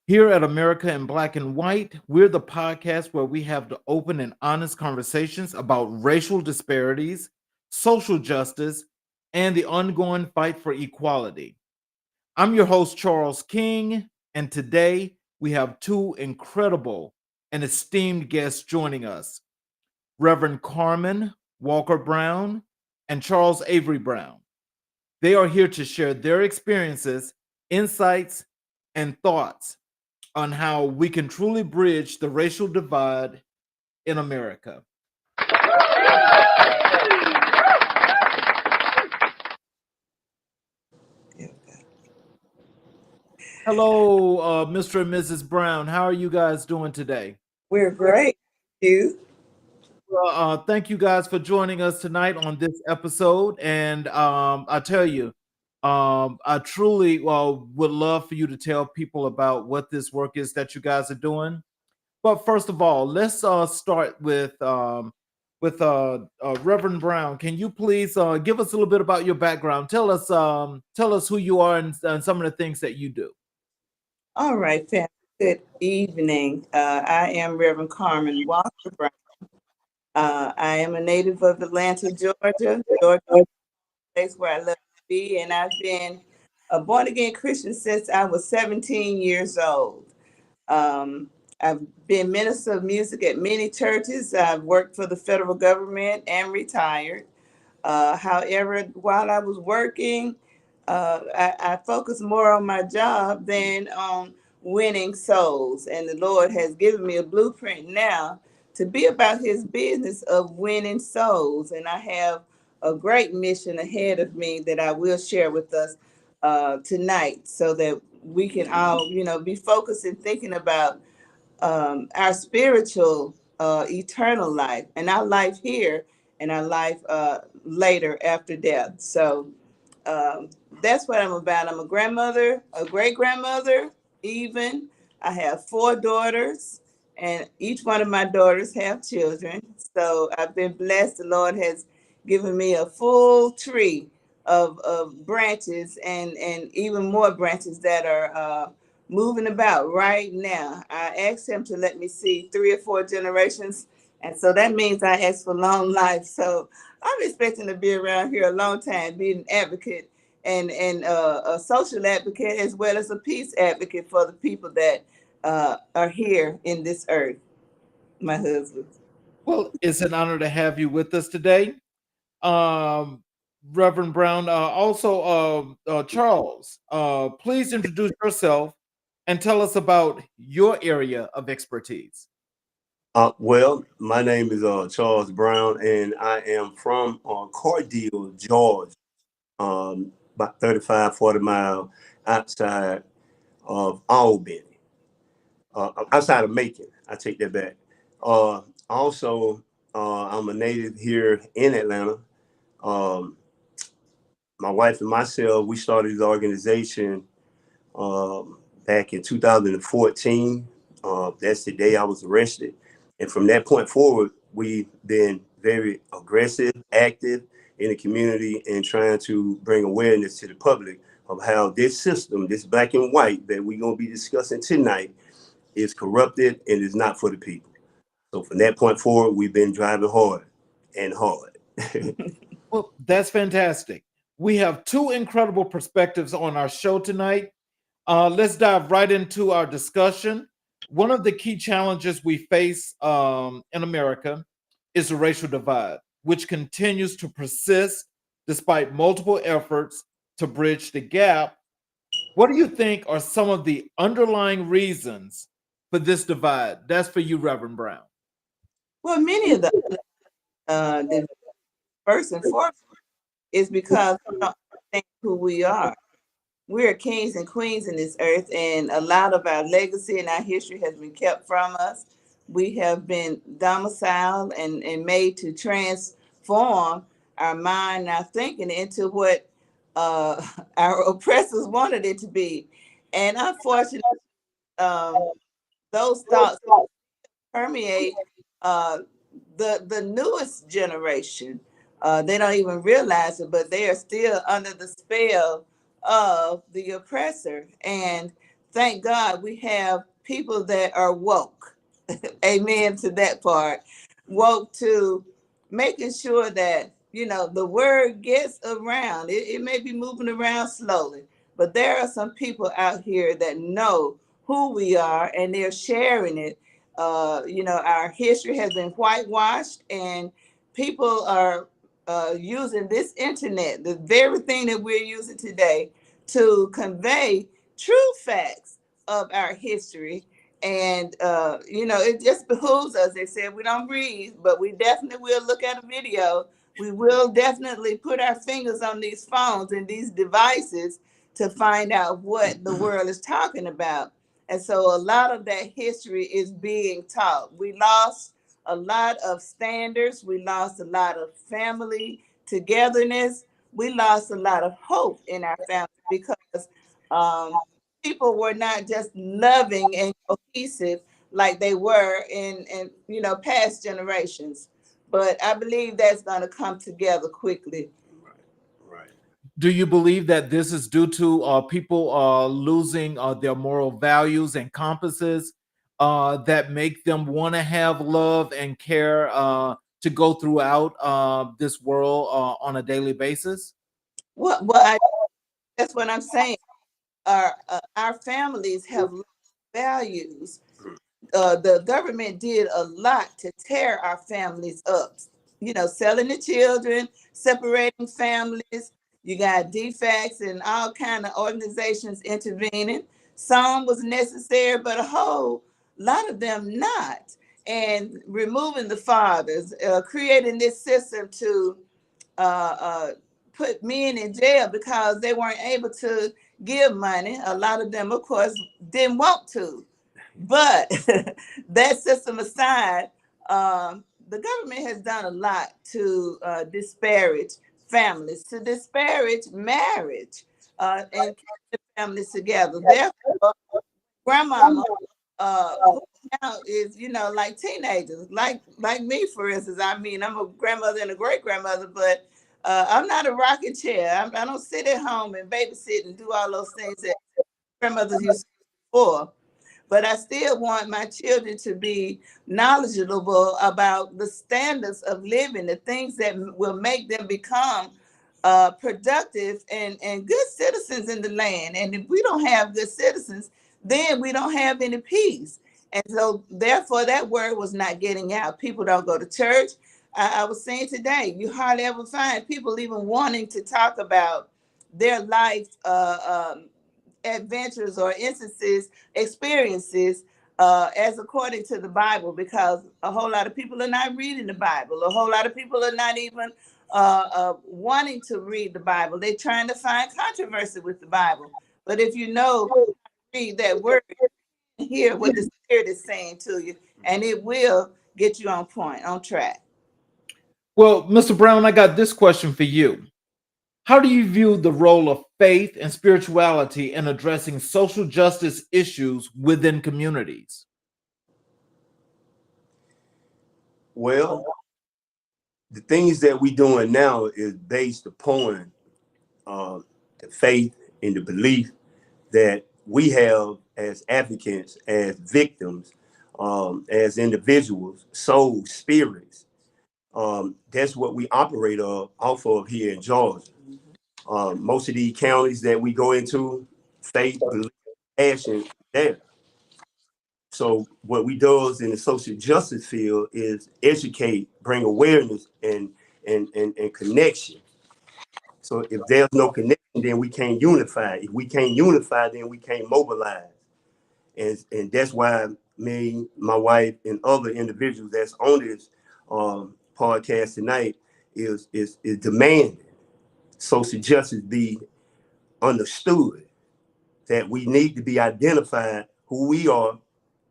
Here at America in Black and White, we're the podcast where we have the open and honest conversations about racial disparities, social justice, and the ongoing fight for equality. I'm your host, Charles King, and today we have two incredible and esteemed guests joining us Reverend Carmen Walker Brown and Charles Avery Brown. They are here to share their experiences, insights, and thoughts on how we can truly bridge the racial divide in America. Hello, Mr. and Mrs. Brown. How are you guys doing today? We're great. You? Well, thank you guys for joining us tonight on this episode. And I tell you, I truly would love for you to tell people about what this work is that you guys are doing. But first of all, let's start with Reverend Brown. Can you please give us a little bit about your background? Tell us who you are and some of the things that you do. All right, family. Good evening. I am Reverend Carmen Walker Brown. I am a native of Atlanta, Georgia. Georgia is a place where I love to be, and I've been a born again Christian since I was 17 years old. I've been minister of music at many churches. I've worked for the federal government and retired. However, while I was working, I focused more on my job than on winning souls. And the Lord has given me a blueprint now to be about his business of winning souls. And I have a great mission ahead of me that I will share with us tonight so that we can all, be focused and thinking about our spiritual eternal life and our life here and our life later after death. So um, that's what I'm about. I'm a grandmother, a great grandmother, even. I have four daughters, and each one of my daughters have children. So I've been blessed. The Lord has given me a full tree of branches and even more branches that are moving about right now. I asked him to let me see 3 or 4 generations. And so that means I asked for long life. So I'm expecting to be around here a long time, being an advocate and a social advocate as well as a peace advocate for the people that are here in this earth. My husband. Well, it's an honor to have you with us today. Um, Reverend Brown, Charles, please introduce yourself and tell us about your area of expertise. Well, my name is Charles Brown, and I am from Cordele, Georgia, about 35, 40 miles outside of Albany, outside of Macon. I take that back. Also, I'm a native here in Atlanta. Um, my wife and myself, we started the organization back in 2014. That's the day I was arrested. And from that point forward, we've been very aggressive, active in the community and trying to bring awareness to the public of how this system, this black and white that we're going to be discussing tonight, is corrupted and is not for the people. So from that point forward, we've been driving hard and hard. Well, that's fantastic. We have two incredible perspectives on our show tonight. Let's dive right into our discussion. One of the key challenges we face in America is the racial divide, which continues to persist despite multiple efforts to bridge the gap. What do you think are some of the underlying reasons for this divide? That's for you, Reverend Brown. Well, many of the first and foremost is because we don't understand who we are. We're kings and queens in this earth, and a lot of our legacy and our history has been kept from us. We have been domiciled and made to transform our mind and our thinking into what uh, our oppressors wanted it to be. And unfortunately, um, those thoughts permeate uh, the newest generation. They don't even realize it, but they are still under the spell of the oppressor. And thank God we have people that are woke. Amen to that part. Woke to making sure that, the word gets around. It may be moving around slowly, but there are some people out here that know who we are and they're sharing it. Our history has been whitewashed, and people are using this internet, the very thing that we're using today, to convey true facts of our history. And it just behooves us. They said we don't read, but we definitely will look at a video. We will definitely put our fingers on these phones and these devices to find out what the world is talking about. And so a lot of that history is being taught. We lost a lot of standards. We lost a lot of family togetherness. We lost a lot of hope in our family because people were not just loving and cohesive like they were in past generations. But I believe that's going to come together quickly. Right. Do you believe that this is due to people losing their moral values and compasses that make them want to have love and care to go throughout this world on a daily basis? That's what I'm saying. Our families have values. The government did a lot to tear our families up. Selling the children, separating families. You got defects and all kind of organizations intervening. Some was necessary, but a whole lot of them not. And removing the fathers, creating this system to uh, put men in jail because they weren't able to give money. A lot of them, of course, didn't want to. But that system aside, the government has done a lot to disparage families, to disparage marriage, and keep the families together. Therefore, grandmama, who now is, like teenagers, like me, for instance. I mean, I'm a grandmother and a great grandmother, but I'm not a rocking chair. I don't sit at home and babysit and do all those things that grandmothers used to do before. But I still want my children to be knowledgeable about the standards of living, the things that will make them become productive and good citizens in the land. And if we don't have good citizens, then we don't have any peace. And so, therefore, that word was not getting out. People don't go to church. I was saying today, you hardly ever find people even wanting to talk about their life adventures or instances, experiences, as according to the Bible, because a whole lot of people are not reading the Bible. A whole lot of people are not even wanting to read the Bible. They're trying to find controversy with the Bible. But if you know, read that word, hear what the Spirit is saying to you, and it will get you on point, on track. Well, Mr. Brown, I got this question for you. How do you view the role of faith and spirituality in addressing social justice issues within communities? Well, the things that we doing now is based upon uh, the faith and the belief that we have as advocates, as victims, as individuals, souls, spirits. That's what we operate off of here in Georgia. Most of the counties that we go into, faith, belief, passion, there. So what we do in the social justice field is educate, bring awareness and connection. So if there's no connection, then we can't unify. If we can't unify, then we can't mobilize. And that's why me, my wife, and other individuals that's on this podcast tonight is demanding social justice be understood, that we need to be identified who we are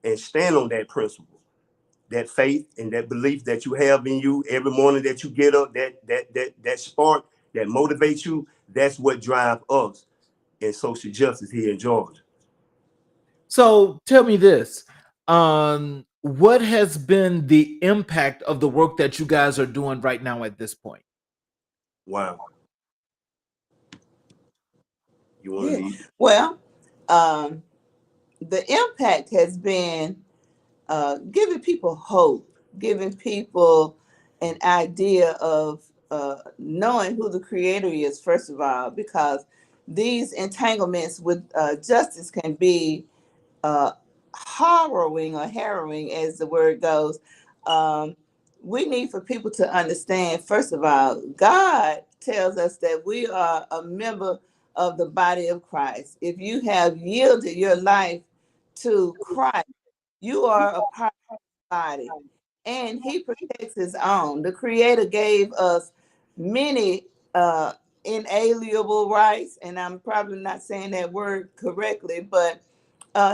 and stand on that principle, that faith and that belief that you have in you every morning that you get up, that spark that motivates you. That's what drives us in social justice here in Georgia. So tell me this. What has been the impact of the work that you guys are doing right now at this point? Wow. You want to Yeah. lead? Well, um, the impact has been giving people hope, giving people an idea of knowing who the creator is, first of all, because these entanglements with justice can be uh, harrowing, as the word goes. Um, we need for people to understand, first of all, God tells us that we are a member of the body of Christ. If you have yielded your life to Christ, you are a part of the body, and He protects His own. The Creator gave us many inalienable rights, and I'm probably not saying that word correctly, but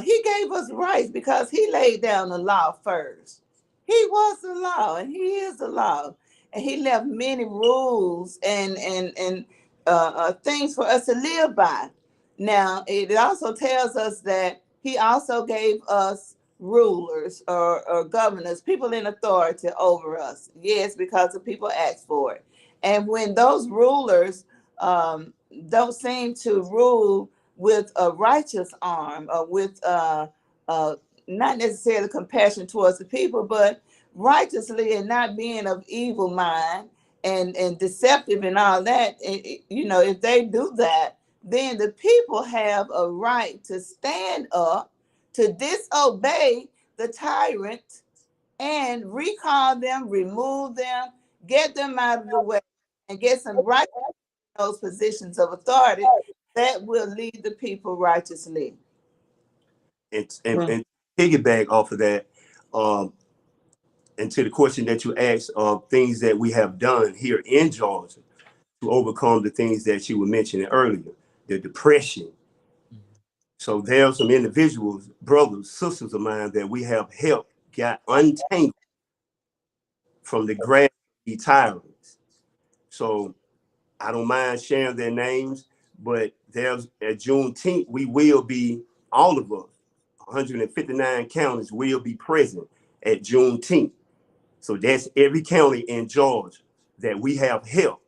He gave us rights because He laid down the law first. He was the law, and He is the law, and He left many rules and things for us to live by. Now, it also tells us that He also gave us rulers or governors, people in authority over us. Yes, because the people asked for it. And when those rulers don't seem to rule with a righteous arm or with uh, not necessarily compassion towards the people, but righteously and not being of evil mind and deceptive and all that, if they do that, then the people have a right to stand up to disobey the tyrant and recall them, remove them, get them out of the way, and get some right those positions of authority that will lead the people righteously. And piggyback off of that, um, and to the question that you asked of things that we have done here in Georgia to overcome the things that you were mentioning earlier, the depression. So there are some individuals, brothers, sisters of mine that we have helped got untangled from the grasp of the tyrants. So I don't mind sharing their names, but there's at Juneteenth, we will be, all of us, 159 counties will be present at Juneteenth. So that's every county in Georgia that we have helped,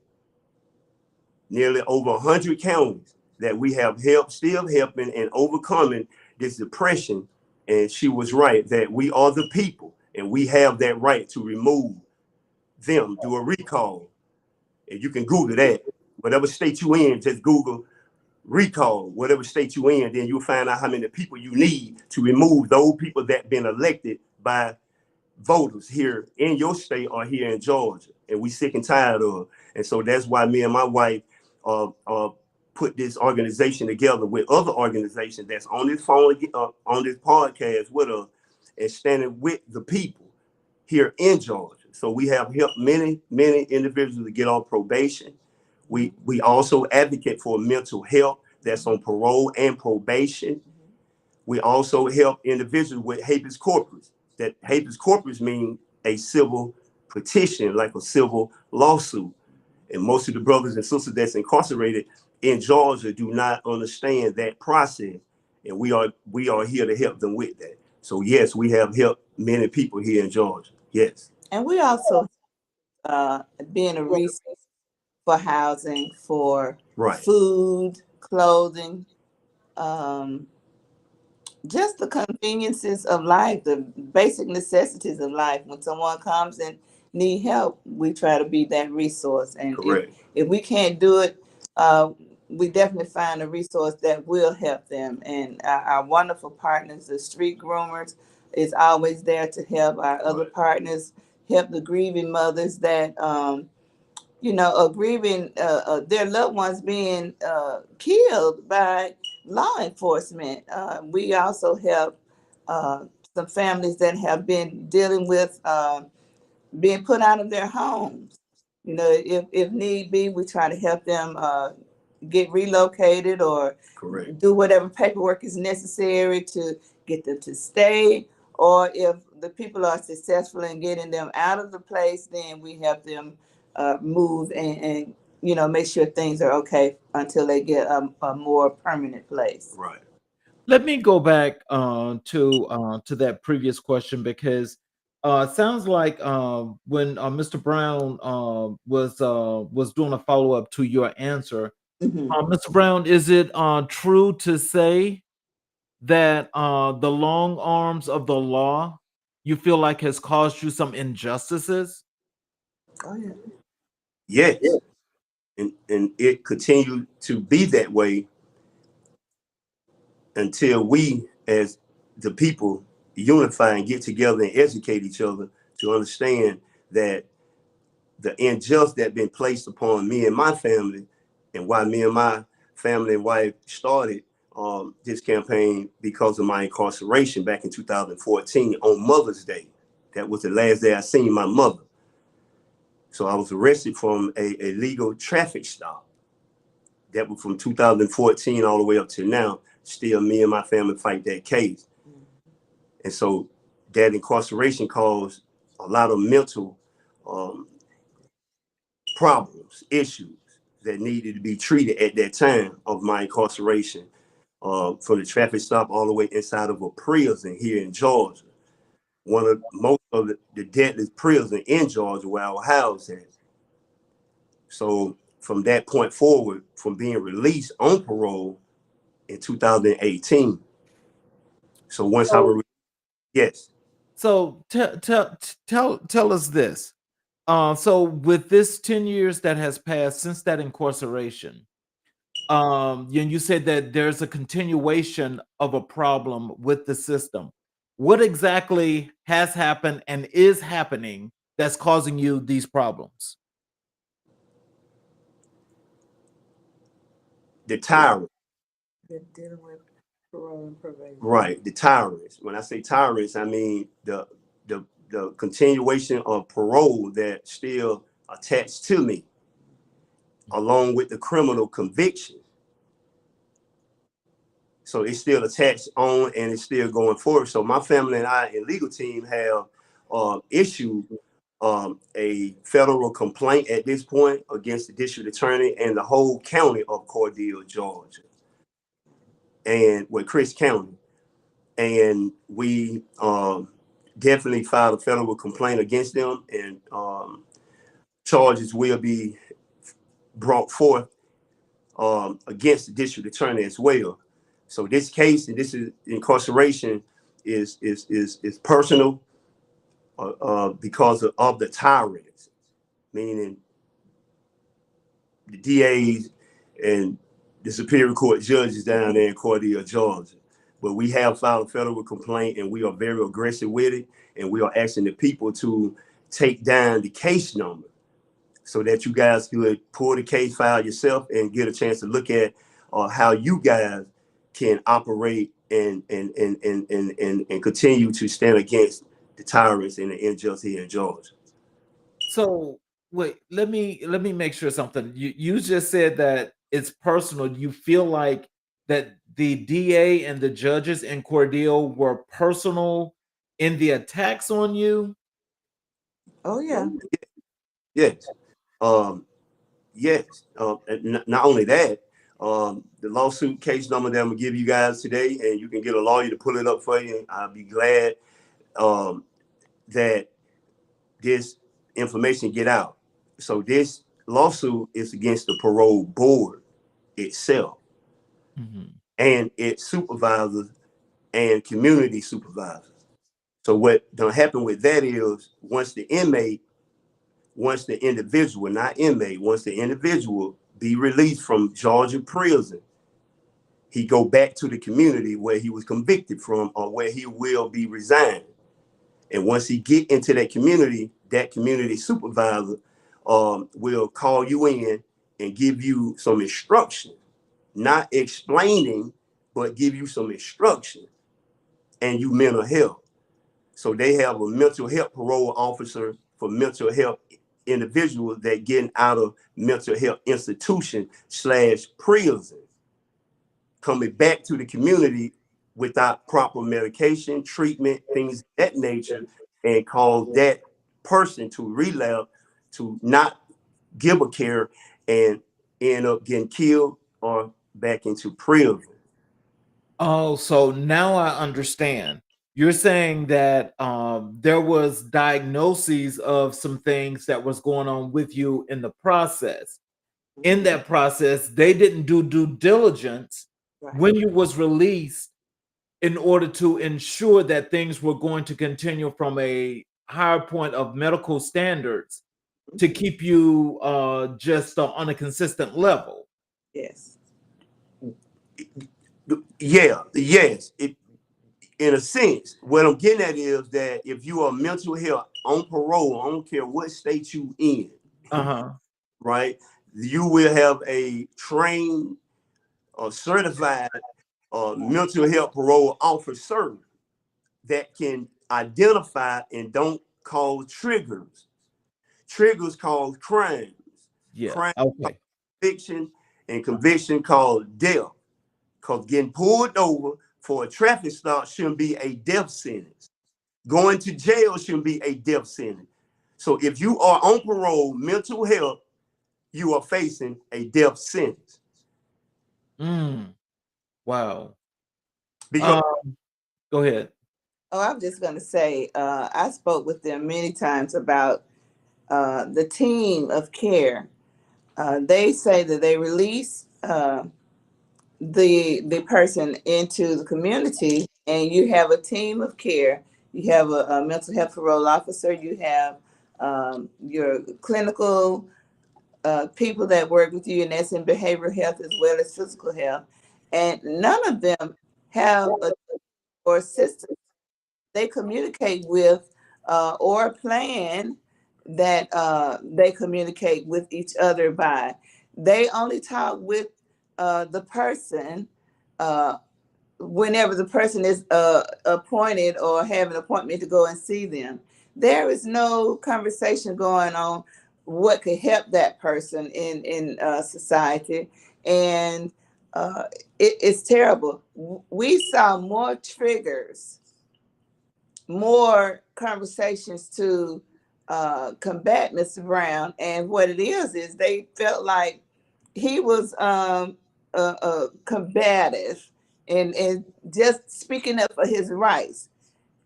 nearly over 100 counties that we have helped, still helping and overcoming this depression. And she was right that we are the people and we have that right to remove them, do a recall. And you can Google that. Whatever state you in, just Google recall, whatever state you in, then you'll find out how many people you need to remove those people that been elected by voters here in your state or here in Georgia. And we sick and tired of. And so that's why me and my wife put this organization together with other organizations that's on this phone, on this podcast with us and standing with the people here in Georgia. So we have helped many, many individuals to get on probation. We also advocate for mental health that's on parole and probation. We also help individuals with habeas corpus. That habeas corpus means a civil petition, like a civil lawsuit. And most of the brothers and sisters that's incarcerated in Georgia do not understand that process. And we are here to help them with that. So yes, we have helped many people here in Georgia. Yes. And we also being a resource for housing, for Right. food, clothing, um, just the conveniences of life, the basic necessities of life. When someone comes and need help, we try to be that resource. And if we can't do it, we definitely find a resource that will help them. And our wonderful partners, the street groomers, is always there to help. Our other partners help the grieving mothers that are grieving their loved ones being killed by law enforcement. We also help some families that have been dealing with being put out of their homes. If need be, we try to help them get relocated or do whatever paperwork is necessary to get them to stay. Or if the people are successful in getting them out of the place, then we help them move and make sure things are okay until they get a more permanent place. Right. Let me go back to that previous question because it sounds like when Mr. Brown was doing a follow up to your answer, Mhm. Mr. Brown, is it true to say that the long arms of the law you feel like has caused you some injustices? Oh yeah. Yes, and it continued to be that way until we, as the people, unify and get together and educate each other to understand that the injustice that been placed upon me and my family, and why me and my family and wife started this campaign because of my incarceration back in 2014 on Mother's Day. That was the last day I seen my mother. So I was arrested from a legal traffic stop. That was from 2014 all the way up to now. Still, me and my family fight that case. And so that incarceration caused a lot of mental um, problems, issues that needed to be treated at that time of my incarceration, from the traffic stop all the way inside of a prison here in Georgia. One of most of the deadliest prison in Georgia where I was housed at. So from that point forward, from being released on parole in 2018. So once I was, yes. So tell us this. So with this 10 years that has passed since that incarceration, and you said that there's a continuation of a problem with the system. What exactly has happened and is happening that's causing you these problems? The tyrant, They're dealing with parole and probation. right? The tyrants. When I say tyrants, I mean the continuation of parole that still attached to me, along with the criminal conviction. So it's still attached on and it's still going forward. So my family and I and legal team have issued a federal complaint at this point against the district attorney and the whole county of Cordele, Georgia, and with Chris County. And we definitely filed a federal complaint against them, and charges will be brought forth against the district attorney as well. So this case and this is incarceration is personal because of the tyrants, meaning the DAs and the Superior Court judges down there in Cordele, Georgia. But we have filed a federal complaint and we are very aggressive with it. And we are asking the people to take down the case number so that you guys could pull the case file yourself and get a chance to look at how you guys can operate and continue to stand against the tyrants and the injustice here in Georgia. So wait, let me make sure something. You just said that it's personal. You feel like that the DA and the judges in Cordele were personal in the attacks on you? Oh yeah. Yes. Um, yes. Not only that, the lawsuit case number that I'm gonna give you guys today, and you can get a lawyer to pull it up for you. I'll be glad that this information get out. So this lawsuit is against the parole board itself Mhm. and its supervisors and community supervisors. So what gonna happen with that is once the individual, not inmate, once the individual be released from Georgia prison, he go back to the community where he was convicted from or where he will be resigned. And once he get into that community supervisor will call you in and give you some instruction, not explaining, but give you some instruction and you mental health. So they have a mental health parole officer for mental health individuals that getting out of mental health institution / prison, coming back to the community without proper medication, treatment, things of that nature, and cause that person to relapse, to not give a care and end up getting killed or back into prison. Oh, so now I understand. You're saying that there was diagnoses of some things that was going on with you in the process. In Mhm. that process, they didn't do due diligence Right. when you was released. in order to ensure that things were going to continue from a higher point of medical standards to keep you just on a consistent level. Yes. Yeah, yes. In a sense, what I'm getting at is that if you are mental health on parole, I don't care what state you in, right? You will have a trained or certified mental health parole officer that can identify and don't cause triggers. Triggers cause crimes. Yeah. Crime cause Okay. conviction, and conviction cause death. Because getting pulled over for a traffic stop shouldn't be a death sentence. Going to jail shouldn't be a death sentence. So if you are on parole, mental health, you are facing a death sentence. Wow. Because Go ahead. Oh, I'm just going to say, I spoke with them many times about the team of care. They say that they release the person into the community, and you have a team of care. You have a mental health parole officer. You have your clinical people that work with you, and that's in behavioral health as well as physical health. And none of them have a or system they communicate with or a plan that they communicate with each other by. They only talk with the person uh, whenever the person is appointed or have an appointment to go and see them. There is no conversation going on what could help that person in society, and it's terrible. We saw more triggers, more conversations to combat Mr. Brown. And what it is they felt like he was combative and just speaking up for his rights.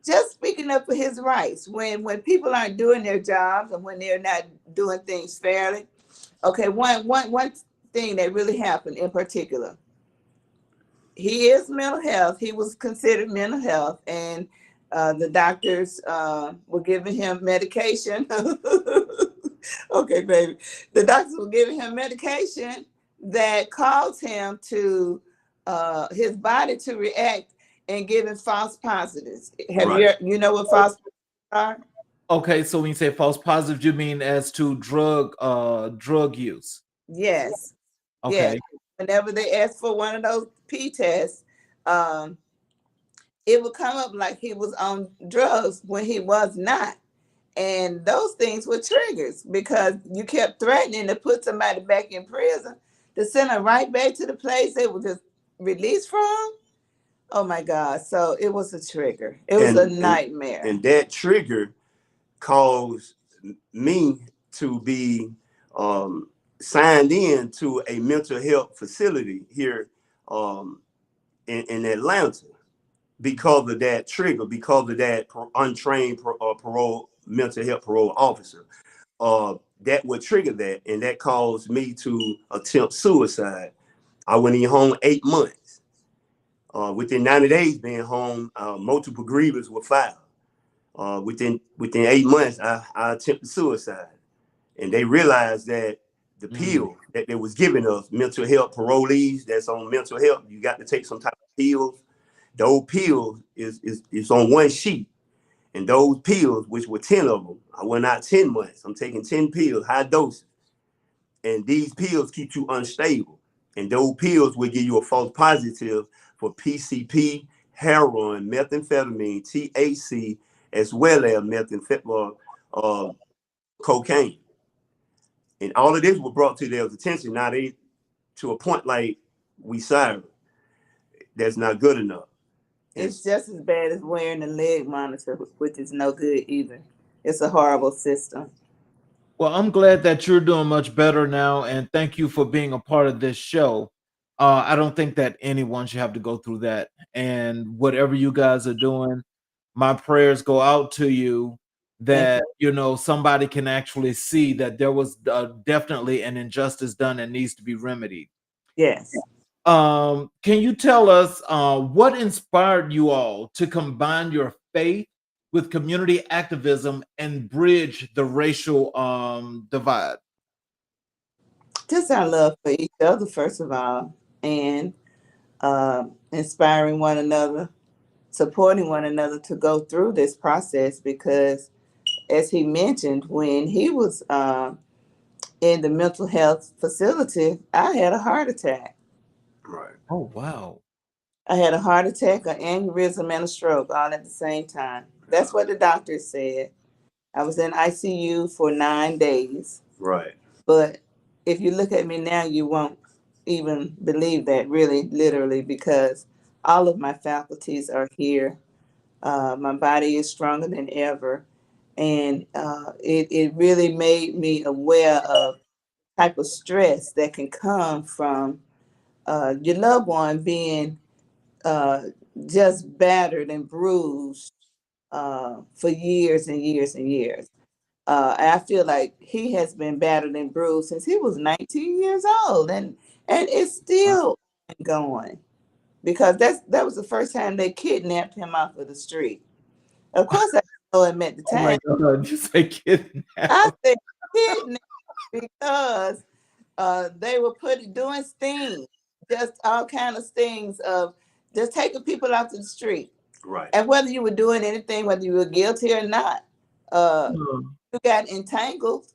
Just speaking up for his rights when people aren't doing their jobs and when they're not doing things fairly. Okay, one thing that really happened in particular, he is mental health. He was considered mental health, and the doctors were giving him medication. Okay, baby. The doctors were giving him medication that caused him to his body to react and giving false positives. Have right. you know what false positives are? Okay, so when you say false positive, you mean as to drug use. Yes. Yes. Okay. Whenever they ask for one of those P tests, um, it would come up like he was on drugs when he was not. And those things were triggers because you kept threatening to put somebody back in prison, to send them right back to the place they were just released from. Oh my God. So it was a trigger. It was a nightmare. And that trigger caused me to be signed in to a mental health facility here in Atlanta because of that trigger, because of that untrained parole mental health parole officer. That would trigger that, and that caused me to attempt suicide. I went in home 8 months. Within 90 days being home, multiple grievances were filed. Within 8 months, I attempted suicide, and they realized that the pill that they was giving us, mental health parolees that's on mental health, you got to take some type of pills. Those pills is on one sheet, and those pills, which were 10 of them, I went out 10 months. I'm taking 10 pills, high doses, and these pills keep you unstable. And those pills will give you a false positive for PCP, heroin, methamphetamine, THC, as well as cocaine. And all of this was brought to their attention. Now they, to a point like we sorry, that's not good enough. It's just as bad as wearing a leg monitor, which is no good either. It's a horrible system. Well, I'm glad that you're doing much better now, and thank you for being a part of this show. I don't think that anyone should have to go through that. And whatever you guys are doing, my prayers go out to you that somebody can actually see that there was definitely an injustice done and needs to be remedied. Yes. Can you tell us what inspired you all to combine your faith with community activism and bridge the racial divide? Just our love for each other, first of all, and inspiring one another, supporting one another to go through this process. Because, as he mentioned, when he was in the mental health facility, I had a heart attack. Right. Oh, wow. I had a heart attack, an aneurysm, and a stroke all at the same time. That's what the doctor said. I was in ICU for 9 days. Right. But if you look at me now, you won't even believe that, really, literally, because all of my faculties are here. My body is stronger than ever. And it really made me aware of type of stress that can come from your loved one being uh, just battered and bruised for years and years and years. I feel like he has been battered and bruised since he was 19 years old, and it's Wow. still going, because that was the first time they kidnapped him off of the street. Of course, I didn't know him at the Oh my time. God. You say I kidnap. said kidnapped because they were doing stings, just all kind of stings of just taking people off the street, Right. and whether you were doing anything, whether you were guilty or not, uh, Hmm. you got entangled,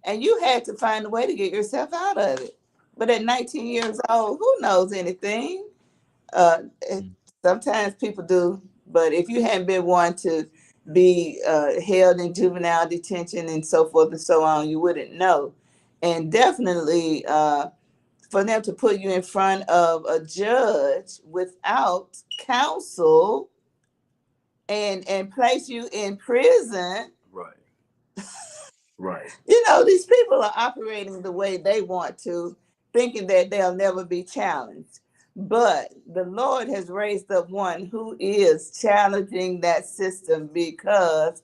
and you had to find a way to get yourself out of it. But at 19 years old, who knows anything? Uh, Sometimes people do, but if you hadn't been one to be held in juvenile detention and so forth and so on, you wouldn't know. And definitely for them to put you in front of a judge without counsel and place you in prison. Right. Right. You know, these people are operating the way they want to, thinking that they'll never be challenged. But the Lord has raised up one who is challenging that system, because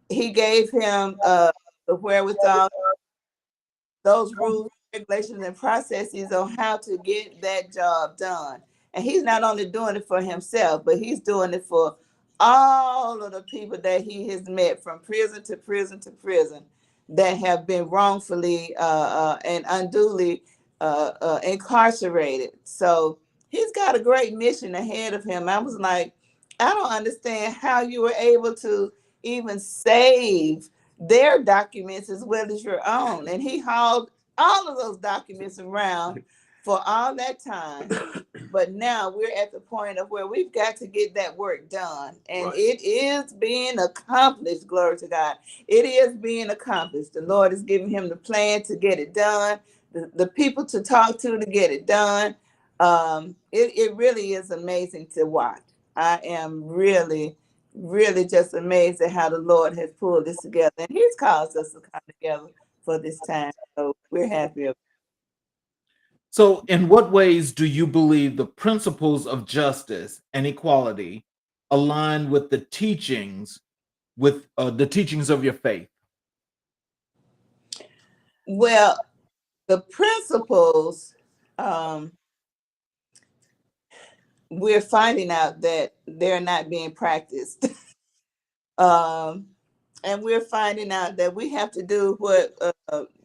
he gave him the wherewithal, those rules, regulations, and processes on how to get that job done. And he's not only doing it for himself, but he's doing it for all of the people that he has met from prison to prison to prison that have been wrongfully and unduly incarcerated. So he's got a great mission ahead of him. I was like, I don't understand how you were able to even save their documents as well as your own. And he hauled all of those documents around for all that time. But now we're at the point of where we've got to get that work done. And Right. it is being accomplished. Glory to God. It is being accomplished. The Lord is giving him the plan to get it done, the people to talk to get it done. It really is amazing to watch. I am really just amazed at how the Lord has pulled this together. And he's caused us to come together for this time. So we're happy. So, in what ways do you believe the principles of justice and equality align with the teachings of your faith? Well, the principles, um, we're finding out that they're not being practiced. um, and we're finding out that we have to do what,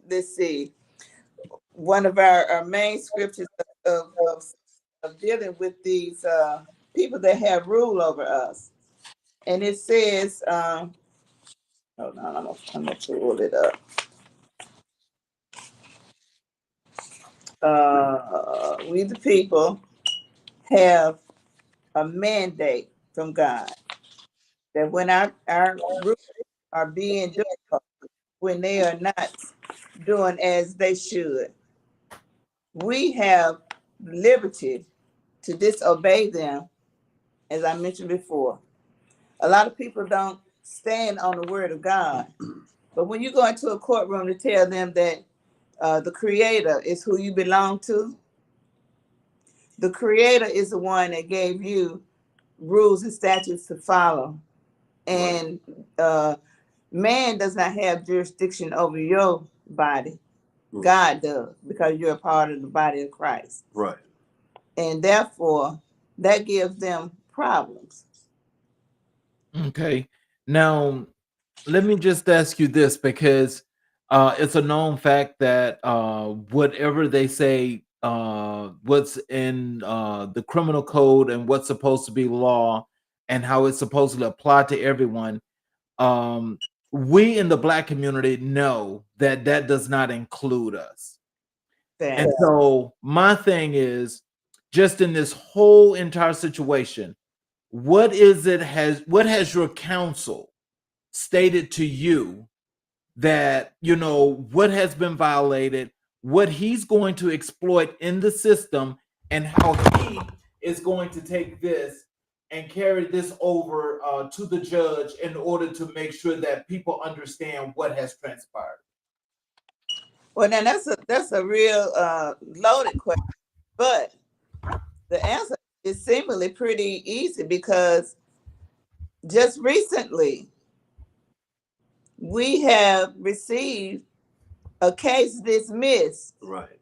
let's see, one of our main scriptures of dealing with these people that have rule over us. And it says, hold on, I'm gonna pull it up. We the people have a mandate from God that when our rulers are being difficult, when they are not doing as they should, we have liberty to disobey them, as I mentioned before. A lot of people don't stand on the word of God. But when you go into a courtroom to tell them that the creator is who you belong to, the creator is the one that gave you rules and statutes to follow. And man does not have jurisdiction over your body. God does, because you're a part of the body of Christ. Right. and therefore that gives them problems. Okay. Now, let me just ask you this because it's a known fact that whatever they say, what's in the criminal code and what's supposed to be law and how it's supposed to apply to everyone, um, we in the Black community know that that does not include us. That And so, my thing is just in this whole entire situation, what has your counsel stated to you that what has been violated, what he's going to exploit in the system, and how he is going to take this and carry this over to the judge in order to make sure that people understand what has transpired. well, now that's a real loaded question, but the answer is seemingly pretty easy because just recently we have received a case dismissed Right.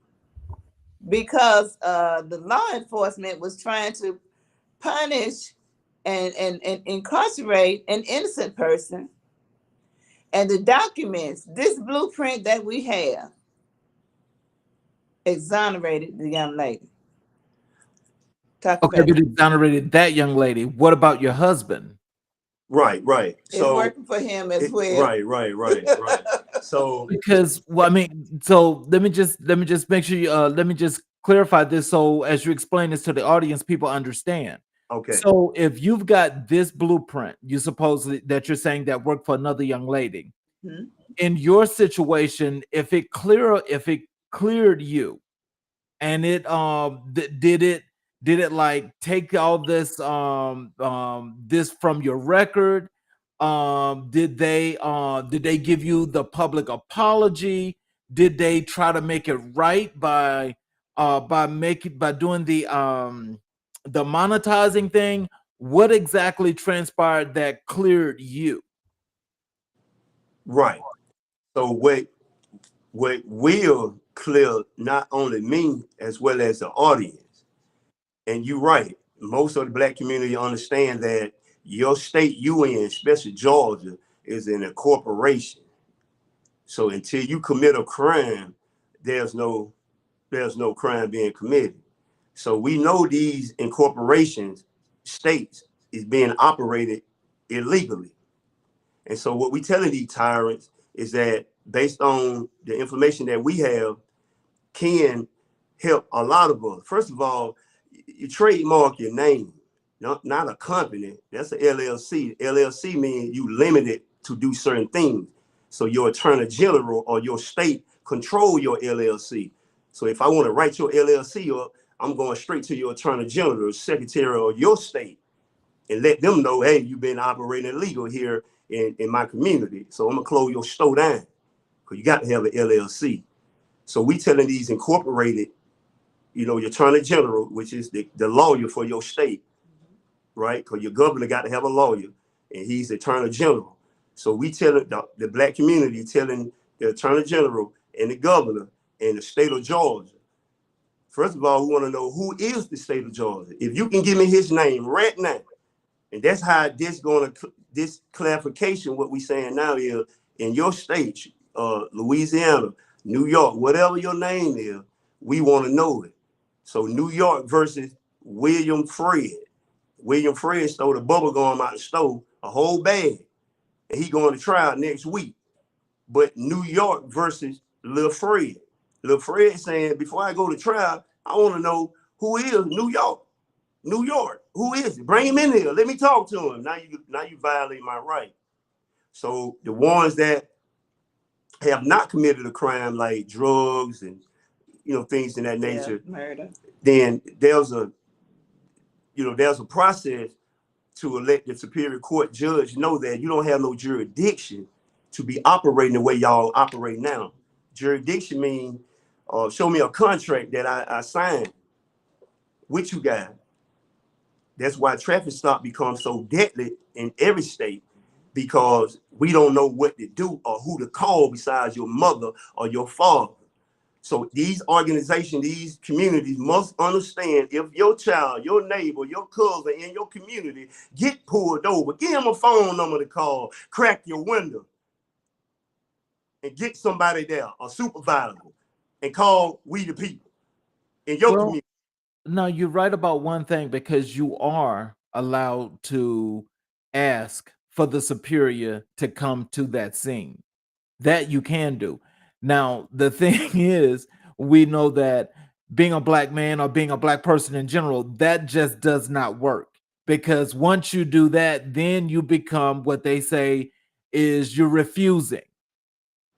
because the law enforcement was trying to punish and incarcerate an innocent person. And the documents, this blueprint that we have, exonerated the young lady. Talk Okay, about but exonerated that young lady. What about your husband? Right. it's So working for him as well. right. So Because well, I mean, so let me just make sure you let me just clarify this so as you explain this to the audience, people understand. okay. So if you've got this blueprint, you supposedly that you're saying that worked for another young lady, Mhm. in your situation, if it cleared you, and it did it like take all this this from your record, did they give you the public apology, did they try to make it right by doing the monetizing thing, what exactly transpired that cleared you? Right. So what will clear not only me as well as the audience. And you're right. Most of the Black community understand that your state you in, especially Georgia, is in a corporation. So until you commit a crime, there's no crime being committed. So we know these incorporations, states, is being operated illegally. And so what we telling these tyrants is that based on the information that we have, can help a lot of us. First of all, you trademark your name, not a company. That's a LLC. LLC means you limited to do certain things. So your attorney general or your state control your LLC. So if I want to write your LLC up, I'm going straight to your attorney general, secretary of your state, and let them know, hey, you've been operating illegal here in my community. So I'm gonna close your store down because you got to have an LLC. So we telling these incorporated, your attorney general, which is the lawyer for your state, right? Because your governor got to have a lawyer, and he's the attorney general. So we telling the Black community, telling the attorney general and the governor and the state of Georgia. First of all, we want to know who is the state of Georgia. If you can give me his name right now, and that's how this clarification, what we saying now is in your state, Louisiana, New York, whatever your name is, we want to know it. So New York versus William Fred. William Fred stole the bubble gum out the store, a whole bag, and he going to trial next week. But New York versus Lil Fred. Lil Fred saying, before I go to trial, I want to know who is New York. New York, who is it? Bring him in here. Let me talk to him. Now you violate my right. So the ones that have not committed a crime like drugs and things in that nature, murder. then there's a process to let the Superior Court judge know that you don't have no jurisdiction to be operating the way y'all operate now. Jurisdiction means show me a contract that I signed with you guys. That's why traffic stop becomes so deadly in every state, because we don't know what to do or who to call besides your mother or your father. So these organizations, these communities must understand if your child, your neighbor, your cousin in your community get pulled over, give them a phone number to call, crack your window, and get somebody there, a supervisor, and call We the People in your Well, community. no, you're right about one thing because you are allowed to ask for the superior to come to that scene. That you can do. Now, the thing is, we know that being a black man or being a black person in general, that just does not work. Because once you do that, then you become what they say is you're refusing.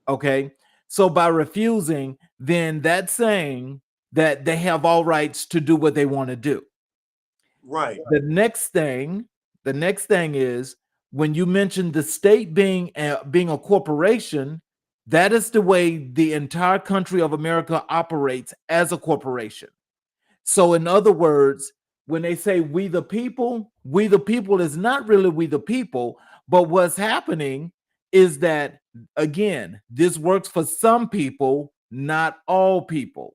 Okay. So by refusing, then that's saying that they have all rights to do what they want to do. Right, The next thing is when you mention the state being a corporation, that is the way the entire country of America operates as a corporation. So in other words, when they say we the people is not really we the people, but what's happening is that again, this works for some people, not all people.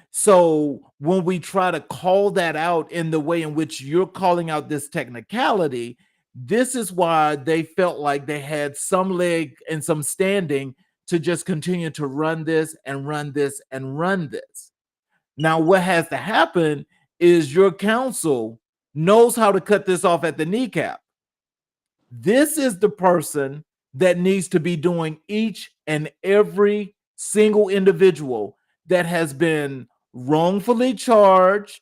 So when we try to call that out in the way in which you're calling out this technicality, this is why they felt like they had some leg and some standing to just continue to run this and run this and run this. Now, what has to happen is your council knows how to cut this off at the kneecap. This is the person that needs to be doing each and every single individual that has been wrongfully charged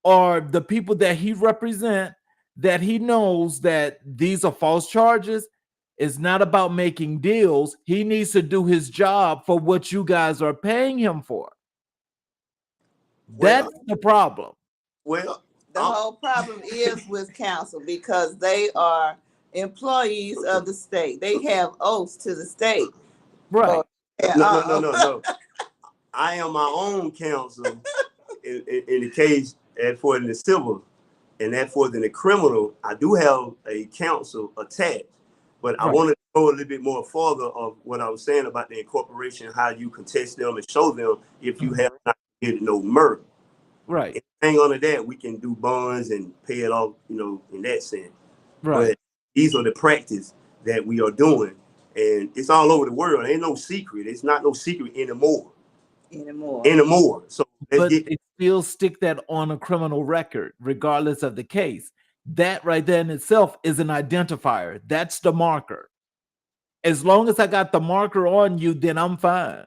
or the people that he represent that he knows that these are false charges. It's not about making deals. He needs to do his job for what you guys are paying him for. well, That's the problem. well, The whole problem is with council because they are employees of the state. They have oaths to the state. Right. no. I am my own counsel in the case as for in the civil, and that for in the criminal. I do have a counsel attached, but I Right. wanted to go a little bit more further of what I was saying about the incorporation, how you contest them and show them if you have not committed no murder. Right. And hang on to that, we can do bonds and pay it off, in that sense. Right. But these are the practice that we are doing, and it's all over the world. Ain't no secret. It's not no secret anymore. So let's But get it still stick that on a criminal record, regardless of the case. That right there in itself is an identifier. That's the marker. As long as I got the marker on you, then I'm fine.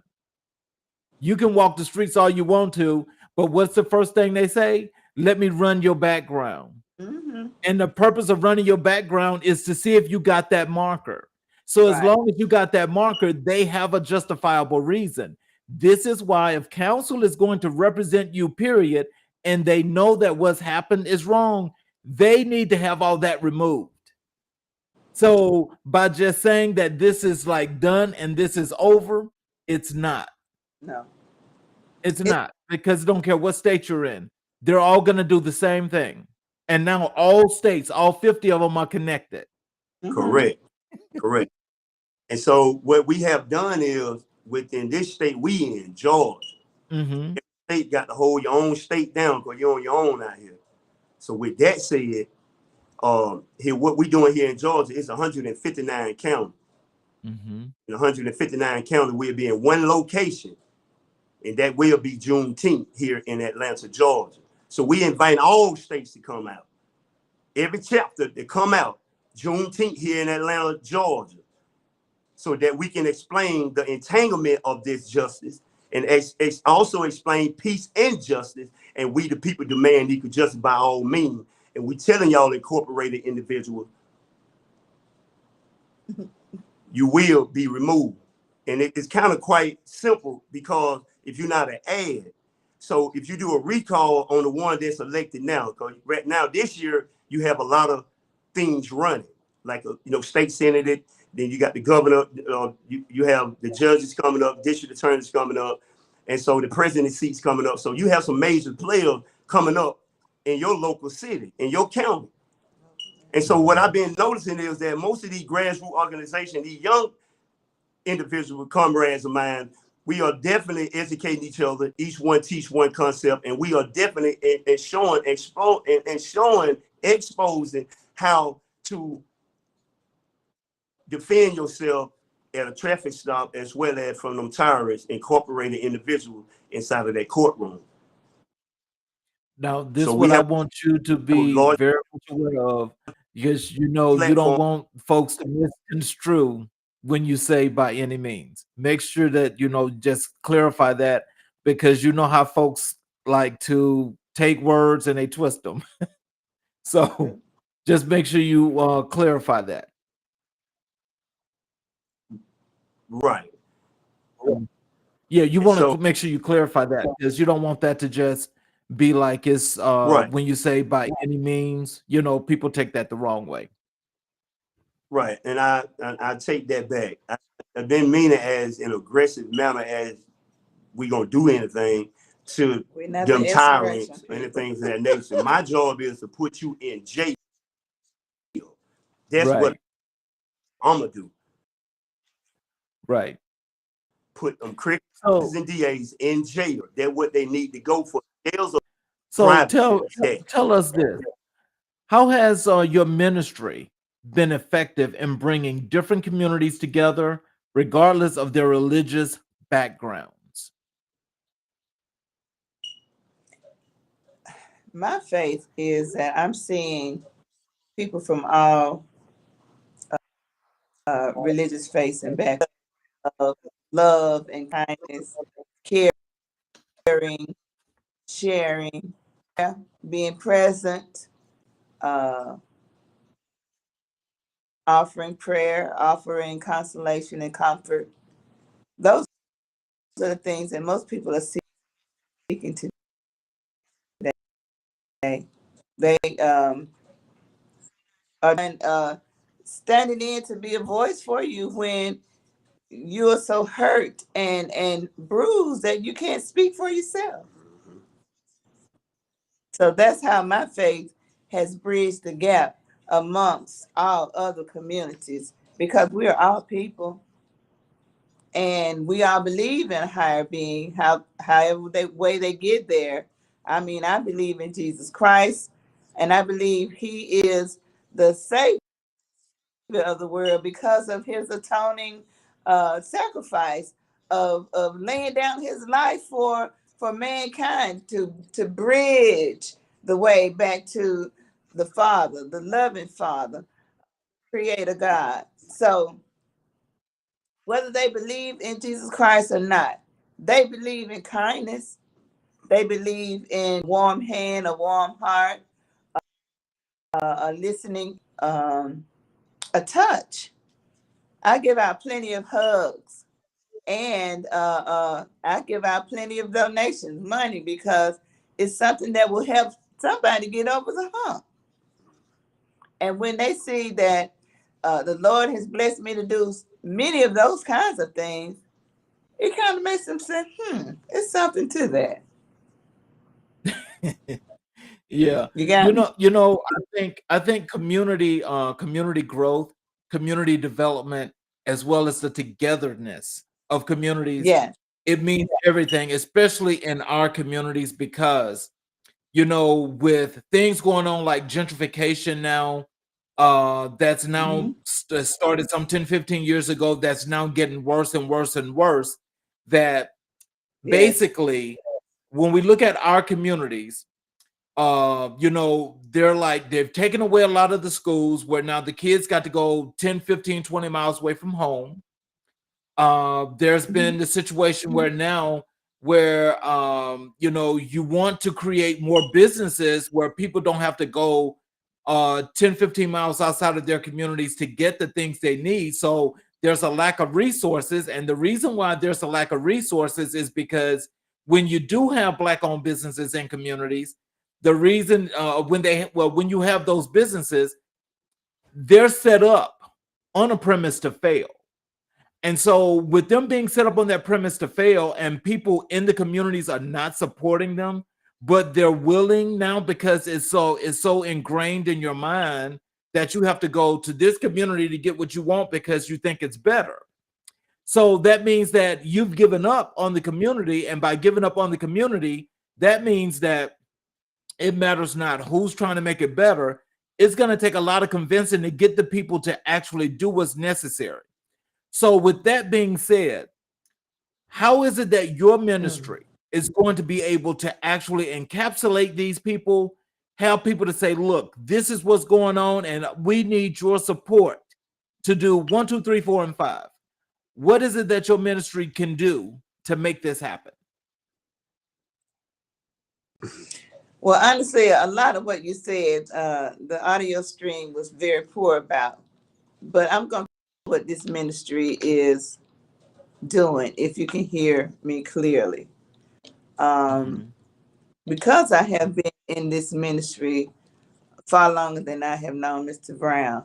You can walk the streets all you want to, but what's the first thing they say? Let me run your background. Mm-hmm. And the purpose of running your background is to see if you got that marker. So as Right. long as you got that marker, they have a justifiable reason. This is why if counsel is going to represent you, period, and they know that what's happened is wrong, they need to have all that removed. So by just saying that this is like done and this is over, it's not. No. It's not, because don't care what state you're in. They're all going to do the same thing. And now all states, all 50 of them are connected. correct. And so what we have done is within this state we in, Georgia, Mm-hmm. state got to hold your own state down because you're on your own out here. So with that said, here what we doing here in Georgia is 159 counties. Mm-hmm. In 159 counties, we'll be in one location, and that will be Juneteenth here in Atlanta, Georgia. So we invite all states to come out. Every chapter to come out, Juneteenth here in Atlanta, Georgia, so that we can explain the entanglement of this justice and also explain peace and justice. And we, the people, demand equal justice by all means. And we telling y'all incorporated individuals, you will be removed. And it's kind of quite simple because if you're not an ad, so if you do a recall on the one that's elected now, because right now this year you have a lot of things running, like state senate, then you got the governor, you have the judges coming up, district attorneys coming up, and so the president seats coming up. So you have some major players coming up in your local city, in your county. And so what I've been noticing is that most of these grassroots organizations, these young individual comrades of mine, we are definitely educating each other. Each one teach one concept, and we are definitely and showing, exposing how to defend yourself at a traffic stop, as well as from them terrorists, incorporating individuals inside of that courtroom. Now, this So is we what I have want you to a be large very much aware of, because you know you don't platform. want folks to misconstrue when you say by any means. Make sure that you know just clarify that, because you know how folks like to take words and they twist them. So just make sure you clarify that. Right. Yeah, you want to So make sure you clarify that, because you don't want that to just be like it's right, when you say by any means, you know, people take that the wrong way. right, and I take that back. I didn't mean it as an aggressive manner, as we gonna do anything to We're not the them insurrection tyrants, people. anything of that nature. My job is to put you in jail. That's what Right, I'm gonna do. right. Put them criminals So and DAs in jail. They're what they need to go for. Jails are so driving tell that. tell us this. How has your ministry been effective in bringing different communities together, regardless of their religious backgrounds? My faith is that I'm seeing people from all religious faiths and backgrounds of love and kindness, caring, sharing, being present, uh, offering prayer, offering consolation and comfort. Those are the things that most people are seeking today. They are standing in to be a voice for you when you are so hurt and bruised that you can't speak for yourself. So that's how my faith has bridged the gap amongst all other communities, because we are all people and we all believe in a higher being, however way they get there. I mean, I believe in Jesus Christ, and I believe he is the savior of the world because of his atoning sacrifice of laying down his life for mankind to bridge the way back to the Father, the loving Father, Creator God. So whether they believe in Jesus Christ or not, they believe in kindness. They believe in warm hand, a warm heart, a listening, a touch. I give out plenty of hugs, and I give out plenty of donations, money, because it's something that will help somebody get over the hump. And when they see that the Lord has blessed me to do many of those kinds of things, it kind of makes them say, it's something to that. Yeah. You got me? I think community growth, community development, as well as the togetherness of communities, Yeah. it means everything, especially in our communities, because you know, with things going on like gentrification now, that's now Hmm. started some 10, 15 years ago, that's now getting worse and worse and worse. That Yes. basically, when we look at our communities, you know, they've taken away a lot of the schools where now the kids got to go 10, 15, 20 miles away from home. There's Hmm. been the situation where now where you know, you want to create more businesses where people don't have to go 10, 15 miles outside of their communities to get the things they need. So there's a lack of resources, and the reason why there's a lack of resources is because when you do have black owned businesses in communities, the reason when you have those businesses, they're set up on a premise to fail. And so, with them being set up on that premise to fail, and people in the communities are not supporting them, but they're willing now because it's so ingrained in your mind that you have to go to this community to get what you want because you think it's better. So that means that you've given up on the community. And by giving up on the community, that means that it matters not who's trying to make it better. It's going to take a lot of convincing to get the people to actually do what's necessary. So, with that being said, how is it that your ministry is going to be able to actually encapsulate these people, have people to say, look, this is what's going on, and we need your support to do 1, 2, 3, 4, and 5? What is it that your ministry can do to make this happen? Well, honestly, a lot of what you said, the audio stream was very poor about. But I'm going to what this ministry is doing, if you can hear me clearly. Because I have been in this ministry far longer than I have known Mr. Brown,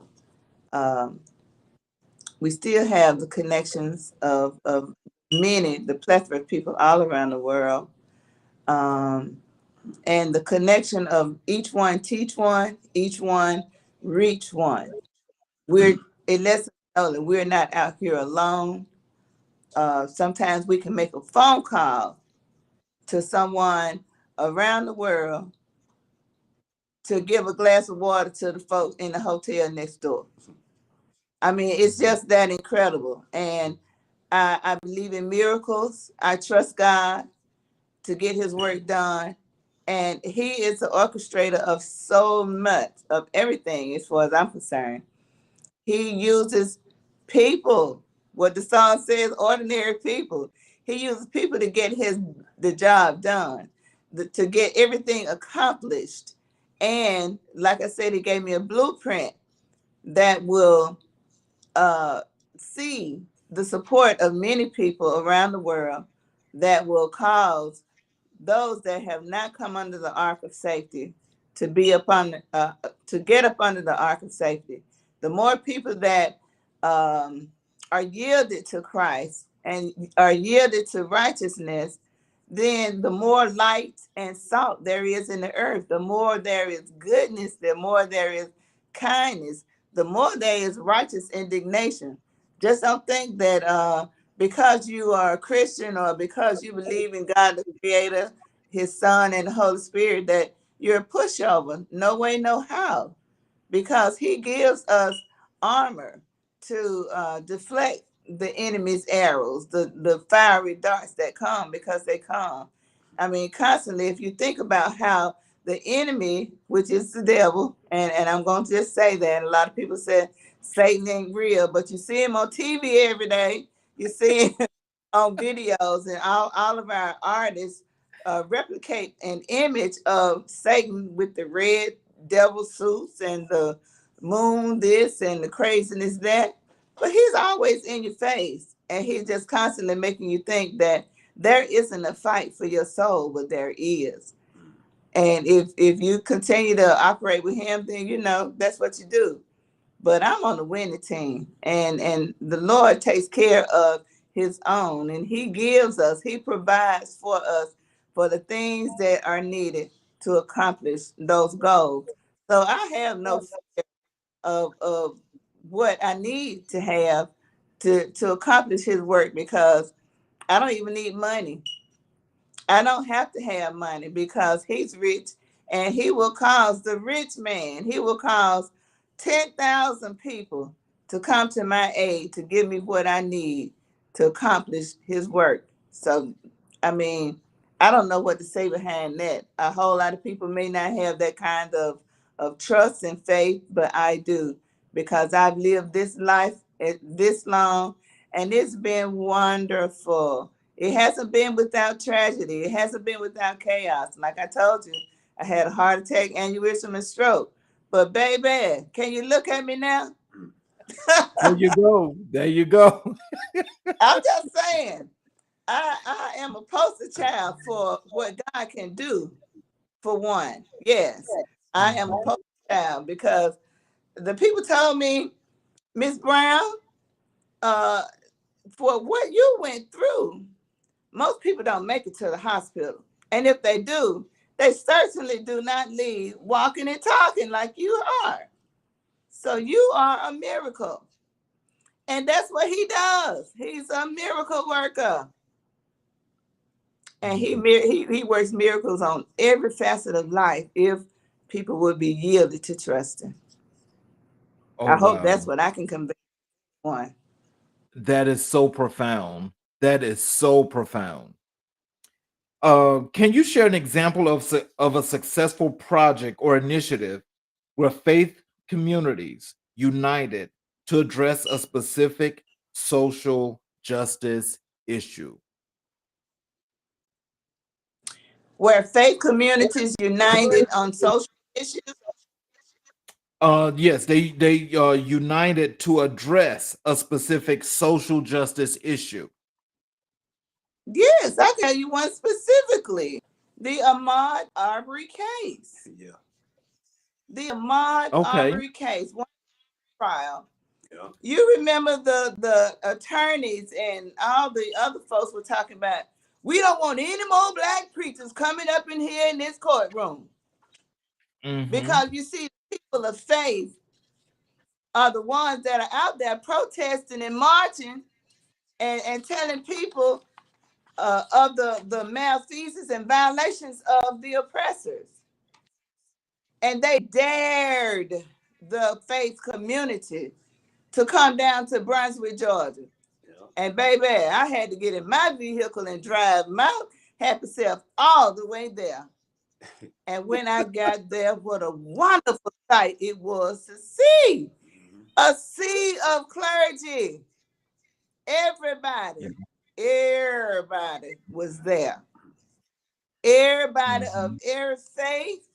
we still have the connections of many, the plethora of people all around the world. And the connection of each one teach one, each one reach one. It lets us know that we're not out here alone. Sometimes we can make a phone call to someone around the world to give a glass of water to the folks in the hotel next door. I mean, it's just that incredible. And I believe in miracles. I trust God to get his work done. And he is the orchestrator of so much, of everything, as far as I'm concerned. He uses people, what the song says, ordinary people. He uses people to get the job done, to get everything accomplished. And like I said, he gave me a blueprint that will see the support of many people around the world, that will cause those that have not come under the ark of safety to be to get up under the ark of safety. The more people that are yielded to Christ and are yielded to righteousness, then the more light and salt there is in the earth, the more there is goodness, the more there is kindness, the more there is righteous indignation. Just don't think that because you are a Christian or because you believe in God the Creator, his Son, and the Holy Spirit, that you're a pushover. No way, no how. Because he gives us armor to deflect the enemy's arrows, the fiery darts that come, because they come. I mean, constantly, if you think about how the enemy, which is the devil, and I'm going to just say that, a lot of people say Satan ain't real, but you see him on TV every day. You see him on videos, and all of our artists replicate an image of Satan with the red devil suits and the moon this and the craziness that. But he's always in your face, and he's just constantly making you think that there isn't a fight for your soul, but there is. And if you continue to operate with him, then you know that's what you do. But I'm on the winning team, and the Lord takes care of his own, and he gives us, he provides for us for the things that are needed to accomplish those goals. So I have no fear of what I need to have to accomplish his work, because I don't even need money. I don't have to have money, because he's rich, and he will cause the rich man, he will cause 10,000 people to come to my aid to give me what I need to accomplish his work. So, I mean, I don't know what to say behind that. A whole lot of people may not have that kind of trust and faith, but I do, because I've lived this life this long, and it's been wonderful. It hasn't been without tragedy. It hasn't been without chaos. Like I told you, I had a heart attack, aneurysm, and stroke. But baby, can you look at me now? There you go. There you go. I'm just saying, I am a poster child for what God can do, for one. Yes, I am a poster child, because the people told me, Miss Brown, uh, for what you went through, most people don't make it to the hospital. And if they do, they certainly do not leave walking and talking like you are. So you are a miracle. And that's what he does. He's a miracle worker. And he works miracles on every facet of life if people would be yielded to trust him. Oh, I hope that's wow. what I can convey on. That is so profound. That is so profound. Can you share an example of a successful project or initiative where faith communities united to address a specific social justice issue? Where faith communities united on social issues. Yes, they united to address a specific social justice issue. Yes, I can tell you one specifically. The Ahmaud Arbery case. Yeah. The Ahmaud Okay. Arbery case, one trial. Yeah. You remember the attorneys and all the other folks were talking about, we don't want any more black preachers coming up in here in this courtroom. Mm-hmm. Because you see, people of faith are the ones that are out there protesting and marching and telling people of the malfeasance and violations of the oppressors. And they dared the faith community to come down to Brunswick, Georgia. Yeah. And baby, I had to get in my vehicle and drive my happy self all the way there. And when I got there, what a wonderful sight it was to see. A sea of clergy. Yeah. Everybody, everybody was there. Everybody of Mm-hmm. every faith.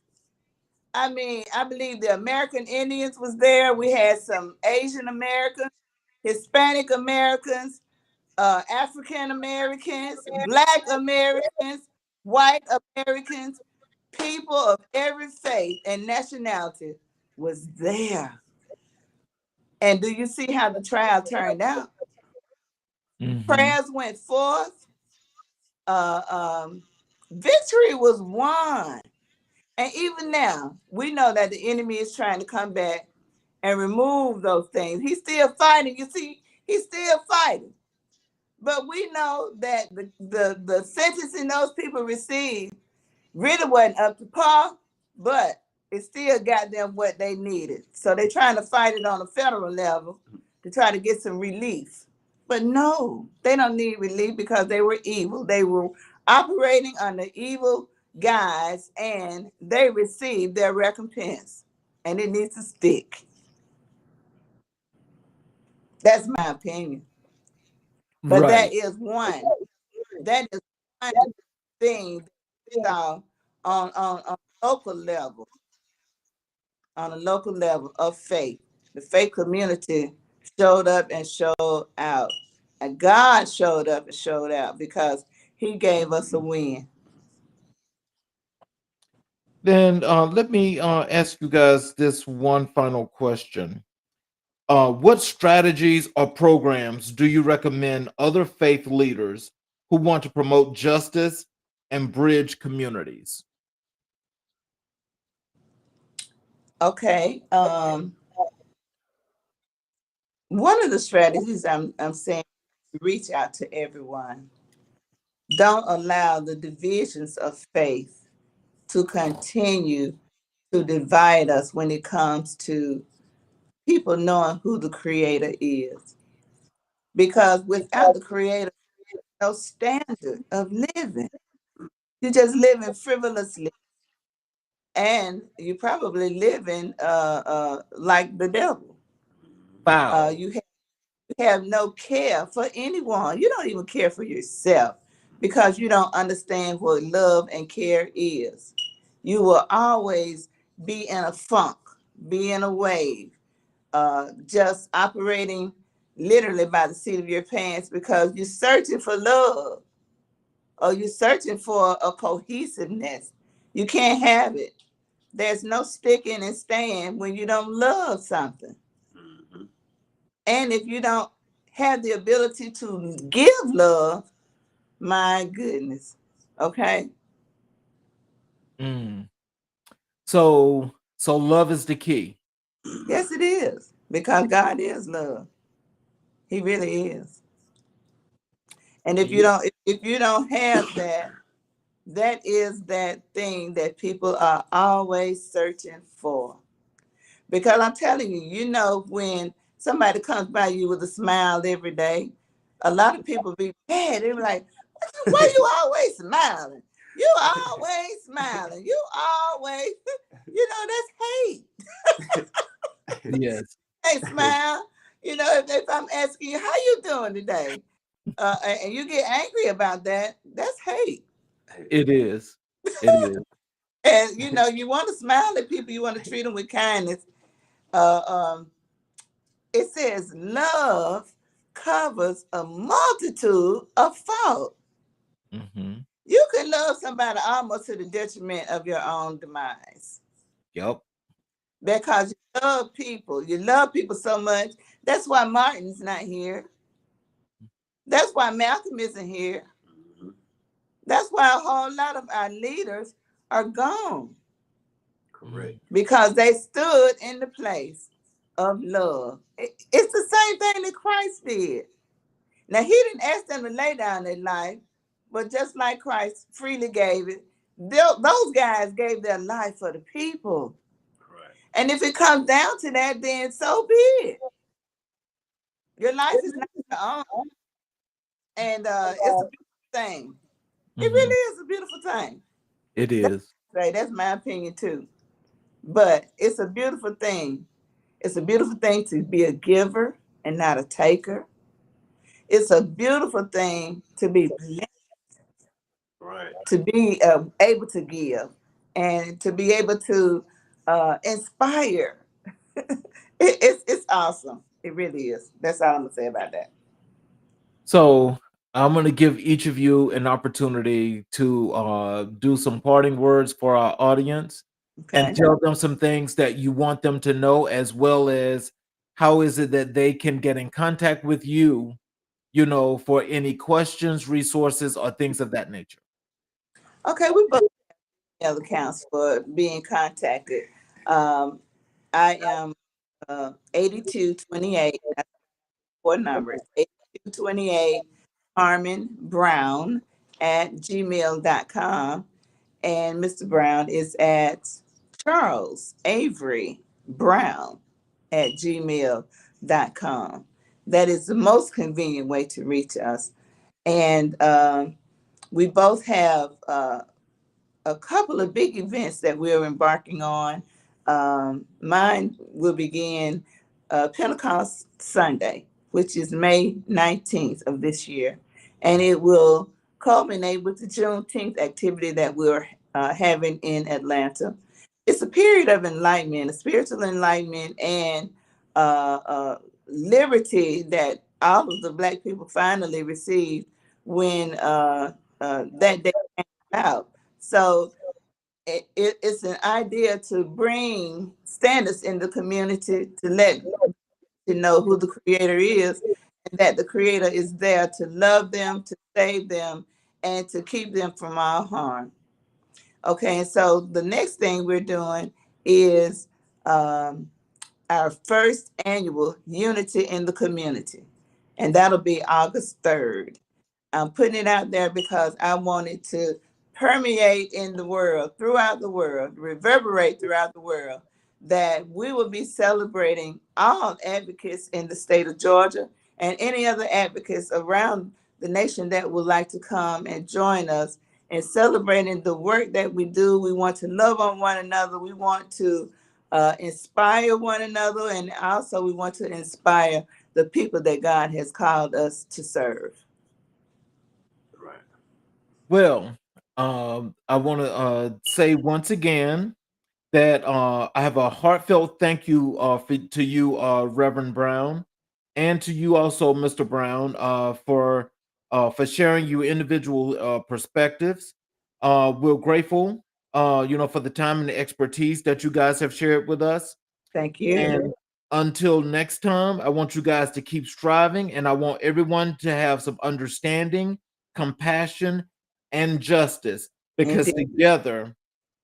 I mean, I believe the American Indians was there. We had some Asian Americans, Hispanic Americans, African Americans, Black Americans, white Americans, people of every faith and nationality was there. And do you see how the trial turned out? Mm-hmm. Prayers went forth. Uh, um, Victory was won. And even now, we know that the enemy is trying to come back and remove those things. He's still fighting. You see, he's still fighting. But we know that the sentencing those people received really wasn't up to par, but it still got them what they needed. So they're trying to fight it on a federal level to try to get some relief. But no, they don't need relief because they were evil. They were operating under evil guise and they received their recompense. And it needs to stick. That's my opinion. But that Right. is one. That is one thing that on a local level, on a local level of faith. The faith community showed up and showed out. And God showed up and showed out because he gave us a win. Then let me ask you guys this one final question. What strategies or programs do you recommend other faith leaders who want to promote justice and bridge communities? Okay. One of the strategies I'm saying, reach out to everyone. Don't allow the divisions of faith to continue to divide us when it comes to people knowing who the creator is. Because without the creator, no standard of living. You're just living frivolously. And you're probably living like the devil. Wow. You have no care for anyone. You don't even care for yourself because you don't understand what love and care is. You will always be in a funk, be in a wave, just operating literally by the seat of your pants because you're searching for love or you're searching for a cohesiveness. You can't have it. There's no sticking and staying when you don't love something. Mhm. And if you don't have the ability to give love, my goodness. Okay. Mm. So love is the key. Yes, it is because God is love. He really is. And if you Yeah. don't, if you don't have that, that is that thing that people are always searching for. Because I'm telling you, you know, when somebody comes by you with a smile every day, a lot of people be mad. They're like, why you always smiling? You always smiling. You always, you know, that's hate. Yes, Hey, smile. You know, if I'm asking you, how you doing today? And you get angry about that, that's hate. it is. It is. And, you know, you want to smile at people, you want to treat them with kindness. Uh, um, it says love covers a multitude of fault. Hmm. You can love somebody almost to the detriment of your own demise Yep. because you love people. You love people so much. That's why Martin's not here. That's why Malcolm isn't here. That's why a whole lot of our leaders are gone Correct. because they stood in the place of love. It's the same thing that Christ did. Now, he didn't ask them to lay down their life, but just like Christ freely gave it, those guys gave their life for the people. Right. And if it comes down to that, then so be it. Your life is not your own. And it's a beautiful thing. It Hmm. really is a beautiful thing. It That's, is. that's my opinion too. But it's a beautiful thing. It's a beautiful thing to be a giver and not a taker. It's a beautiful thing to be blessed, Right. to be able to give and to be able to inspire. It's awesome. It really is. That's all I'm gonna say about that. So I'm going to give each of you an opportunity to do some parting words for our audience and Okay. tell them some things that you want them to know, as well as how is it that they can get in contact with you, you know, for any questions, resources, or things of that nature. Okay. We both have accounts for being contacted. Um, I am 8228. That's four numbers. 8228 Carmen Brown at gmail.com. And Mr. Brown is at Charles Avery Brown at gmail.com. That is the most convenient way to reach us. And we both have a couple of big events that we're embarking on. Mine will begin Pentecost Sunday, which is May 19th of this year, and it will culminate with the Juneteenth activity that we're having in Atlanta. It's a period of enlightenment, a spiritual enlightenment, and liberty that all of the Black people finally received when that day came out. So it's an idea to bring standards in the community to let you know who the creator is and that the creator is there to love them, to save them, and to keep them from all harm. Okay, and so the next thing we're doing is um, our first annual Unity in the Community, and that'll be August 3rd. I'm putting it out there because I want it to permeate in the world, throughout the world, reverberate throughout the world, that we will be celebrating all advocates in the state of Georgia and any other advocates around the nation that would like to come and join us in celebrating the work that we do. We want to love on one another. We want to inspire one another. And also we want to inspire the people that God has called us to serve. Right. Well, I want to say once again that I have a heartfelt thank you to you, Reverend Brown, and to you also, Mr. Brown, for sharing your individual perspectives. We're grateful, you know, for the time and the expertise that you guys have shared with us. Thank you. And until next time, I want you guys to keep striving, and I want everyone to have some understanding, compassion, and justice, because Indeed. together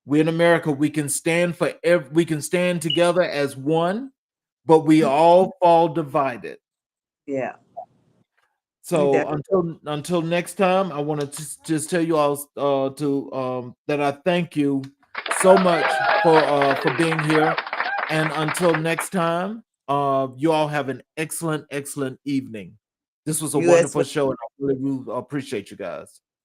we in America, we can stand for we can stand together as one, but we all fall divided. Yeah. So until next time, I want to just tell you all that I thank you so much for being here. And until next time, you all have an excellent evening. This was a You as wonderful well. show, and I really appreciate you guys.